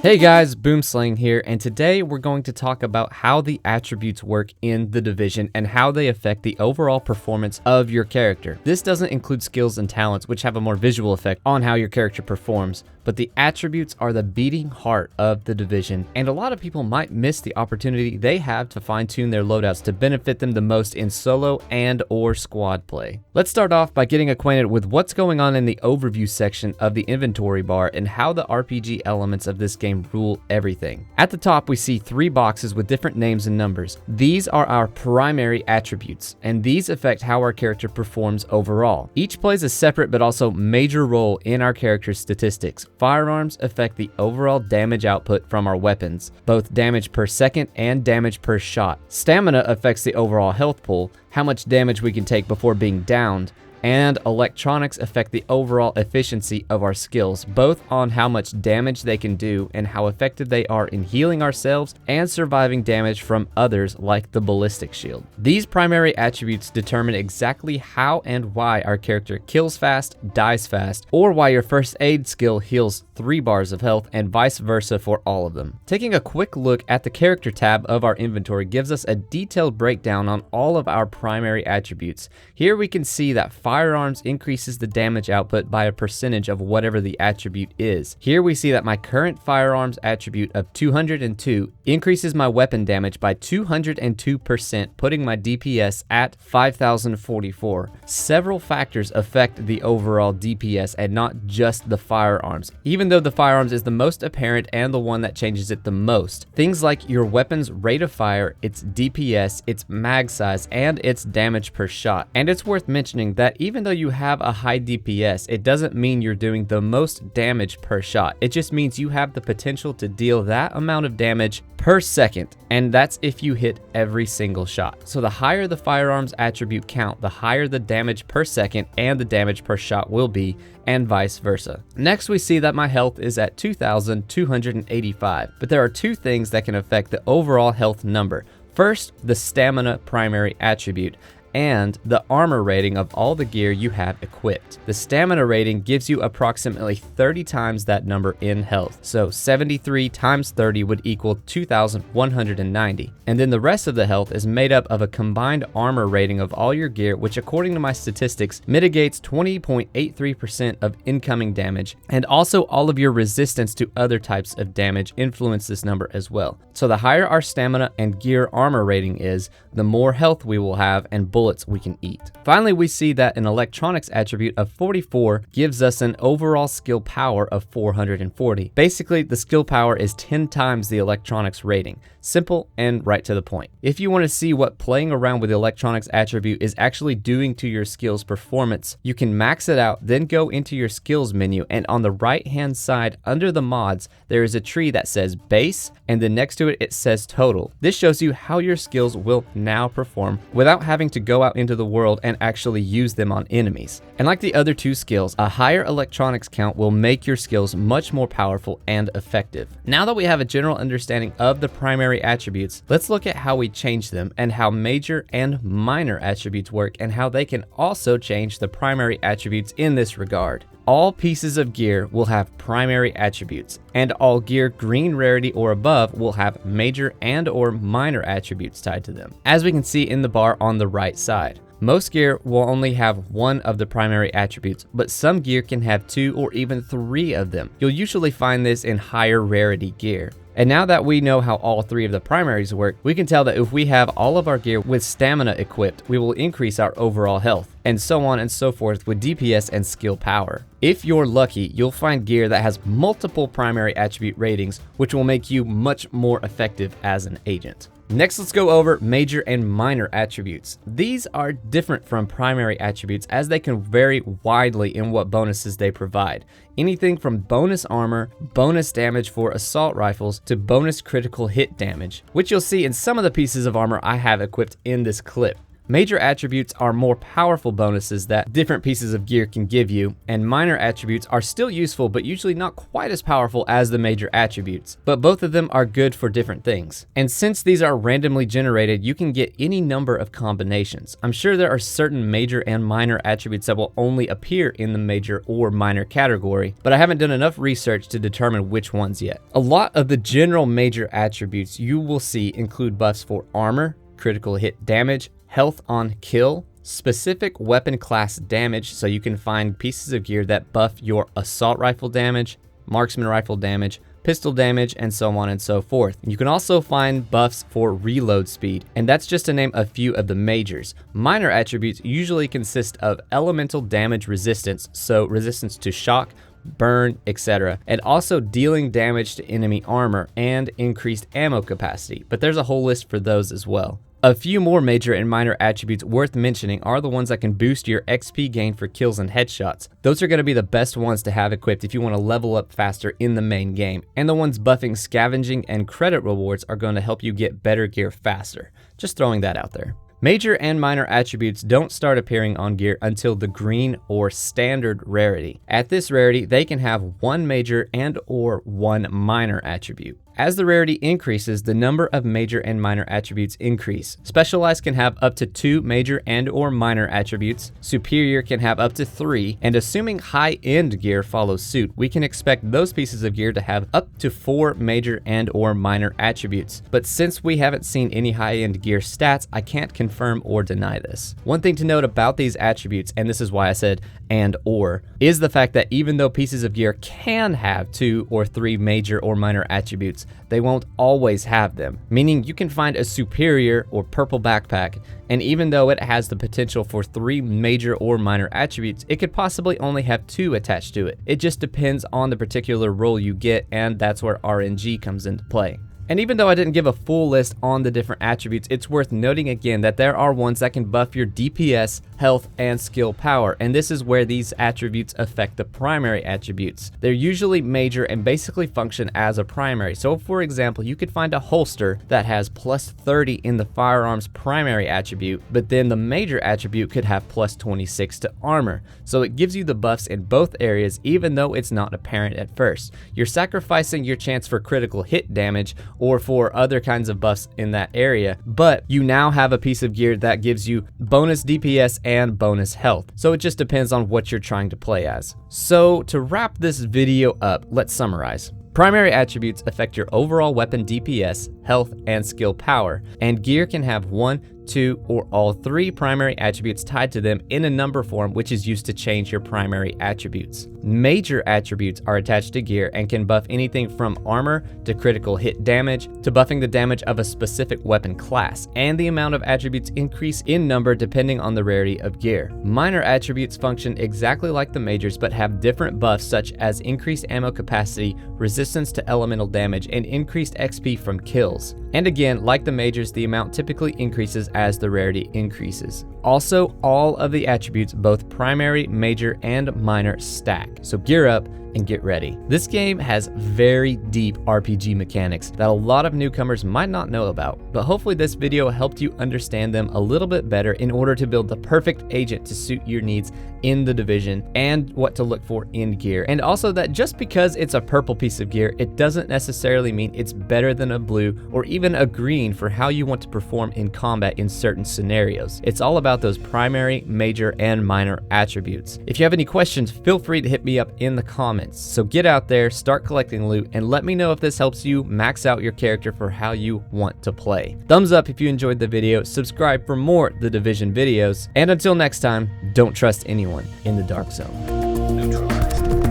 Hey guys, Boomslangg here, and today we're going to talk about how the attributes work in The Division and how they affect the overall performance of your character. This doesn't include skills and talents, which have a more visual effect on how your character performs, but the attributes are the beating heart of The Division, and a lot of people might miss the opportunity they have to fine-tune their loadouts to benefit them the most in solo and or squad play. Let's start off by getting acquainted with what's going on in the overview section of the inventory bar and how the RPG elements of this game rule everything. At the top, we see 3 boxes with different names and numbers. These are our primary attributes, and these affect how our character performs overall. Each plays a separate but also major role in our character's statistics. Firearms affect the overall damage output from our weapons, both damage per second and damage per shot. Stamina affects the overall health pool, how much damage we can take before being downed, and electronics affect the overall efficiency of our skills, both on how much damage they can do and how effective they are in healing ourselves and surviving damage from others, like the ballistic shield. These primary attributes determine exactly how and why our character kills fast, dies fast, or why your first aid skill heals 3 bars of health, and vice versa for all of them. Taking a quick look at the character tab of our inventory gives us a detailed breakdown on all of our primary attributes. Here we can see that firearms increases the damage output by a percentage of whatever the attribute is. Here we see that my current firearms attribute of 202 increases my weapon damage by 202%, putting my DPS at 5044. Several factors affect the overall DPS and not just the firearms, even though the firearms is the most apparent and the one that changes it the most. Things like your weapon's rate of fire, its DPS, its mag size, and its damage per shot. And it's worth mentioning that even though you have a high DPS, it doesn't mean you're doing the most damage per shot. It just means you have the potential to deal that amount of damage per second, and that's if you hit every single shot. So the higher the firearms attribute count, the higher the damage per second and the damage per shot will be, and vice versa. Next, we see that my health is at 2,285, but there are 2 things that can affect the overall health number. First, the stamina primary attribute, and the armor rating of all the gear you have equipped. The stamina rating gives you approximately 30 times that number in health. So 73 times 30 would equal 2,190. And then the rest of the health is made up of a combined armor rating of all your gear, which according to my statistics mitigates 20.83% of incoming damage. And also all of your resistance to other types of damage influence this number as well. So the higher our stamina and gear armor rating is, the more health we will have and bullets we can eat. Finally, we see that an electronics attribute of 44 gives us an overall skill power of 440. Basically, the skill power is 10 times the electronics rating. Simple and right to the point. If you want to see what playing around with the electronics attribute is actually doing to your skills performance, you can max it out, then go into your skills menu, and on the right hand side under the mods, there is a tree that says base, and then next to it, it says total. This shows you how your skills will now perform without having to go out into the world and actually use them on enemies. And like the other 2 skills, a higher electronics count will make your skills much more powerful and effective. Now that we have a general understanding of the primary attributes, let's look at how we change them and how major and minor attributes work and how they can also change the primary attributes in this regard. All pieces of gear will have primary attributes, and all gear green rarity or above will have major and or minor attributes tied to them, as we can see in the bar on the right side. Most gear will only have 1 of the primary attributes, but some gear can have 2 or even 3 of them. You'll usually find this in higher rarity gear. And now that we know how all 3 of the primaries work, we can tell that if we have all of our gear with stamina equipped, we will increase our overall health, and so on and so forth with DPS and skill power. If you're lucky, you'll find gear that has multiple primary attribute ratings, which will make you much more effective as an agent. Next, let's go over major and minor attributes. These are different from primary attributes as they can vary widely in what bonuses they provide. Anything from bonus armor, bonus damage for assault rifles, to bonus critical hit damage, which you'll see in some of the pieces of armor I have equipped in this clip. Major attributes are more powerful bonuses that different pieces of gear can give you, and minor attributes are still useful but usually not quite as powerful as the major attributes, but both of them are good for different things. And since these are randomly generated, you can get any number of combinations. I'm sure there are certain major and minor attributes that will only appear in the major or minor category, but I haven't done enough research to determine which ones yet. A lot of the general major attributes you will see include buffs for armor, critical hit damage, health on kill, specific weapon class damage, so you can find pieces of gear that buff your assault rifle damage, marksman rifle damage, pistol damage, and so on and so forth. You can also find buffs for reload speed, and that's just to name a few of the majors. Minor attributes usually consist of elemental damage resistance, so resistance to shock, burn, etc., and also dealing damage to enemy armor and increased ammo capacity, but there's a whole list for those as well. A few more major and minor attributes worth mentioning are the ones that can boost your XP gain for kills and headshots. Those are going to be the best ones to have equipped if you want to level up faster in the main game, and the ones buffing scavenging and credit rewards are going to help you get better gear faster. Just throwing that out there. Major and minor attributes don't start appearing on gear until the green or standard rarity. At this rarity, they can have one major and or one minor attribute. As the rarity increases, the number of major and minor attributes increase. Specialized can have up to 2 major and or minor attributes. Superior can have up to 3, and assuming high-end gear follows suit, we can expect those pieces of gear to have up to 4 major and or minor attributes. But since we haven't seen any high-end gear stats, I can't confirm or deny this. One thing to note about these attributes, and this is why I said and or, is the fact that even though pieces of gear can have 2 or 3 major or minor attributes, they won't always have them, meaning you can find a superior or purple backpack, and even though it has the potential for 3 major or minor attributes, it could possibly only have 2 attached to it. It just depends on the particular role you get, and that's where RNG comes into play. And even though I didn't give a full list on the different attributes, it's worth noting again that there are ones that can buff your DPS, health, and skill power, and this is where these attributes affect the primary attributes. They're usually major and basically function as a primary. So for example, you could find a holster that has plus 30 in the firearm's primary attribute, but then the major attribute could have plus 26 to armor. So it gives you the buffs in both areas even though it's not apparent at first. You're sacrificing your chance for critical hit damage or for other kinds of buffs in that area, but you now have a piece of gear that gives you bonus DPS and bonus health. So it just depends on what you're trying to play as. So to wrap this video up, let's summarize. Primary attributes affect your overall weapon DPS, health, and skill power, and gear can have 1, 2, or all 3 primary attributes tied to them in a number form, which is used to change your primary attributes. Major attributes are attached to gear and can buff anything from armor to critical hit damage to buffing the damage of a specific weapon class, and the amount of attributes increase in number depending on the rarity of gear. Minor attributes function exactly like the majors but have different buffs such as increased ammo capacity, resistance to elemental damage, and increased XP from kills. And again, like the majors, the amount typically increases as the rarity increases. Also, all of the attributes, both primary, major, and minor, stack. So gear up and get ready. This game has very deep RPG mechanics that a lot of newcomers might not know about, but hopefully this video helped you understand them a little bit better in order to build the perfect agent to suit your needs in the Division and what to look for in gear. And also that just because it's a purple piece of gear, it doesn't necessarily mean it's better than a blue or even a green for how you want to perform in combat in certain scenarios. It's all about those primary, major, and minor attributes. If you have any questions, feel free to hit me up in the comments. So get out there, start collecting loot, and let me know if this helps you max out your character for how you want to play. Thumbs up if you enjoyed the video, subscribe for more The Division videos, and until next time, don't trust anyone in the Dark Zone. Neutralized.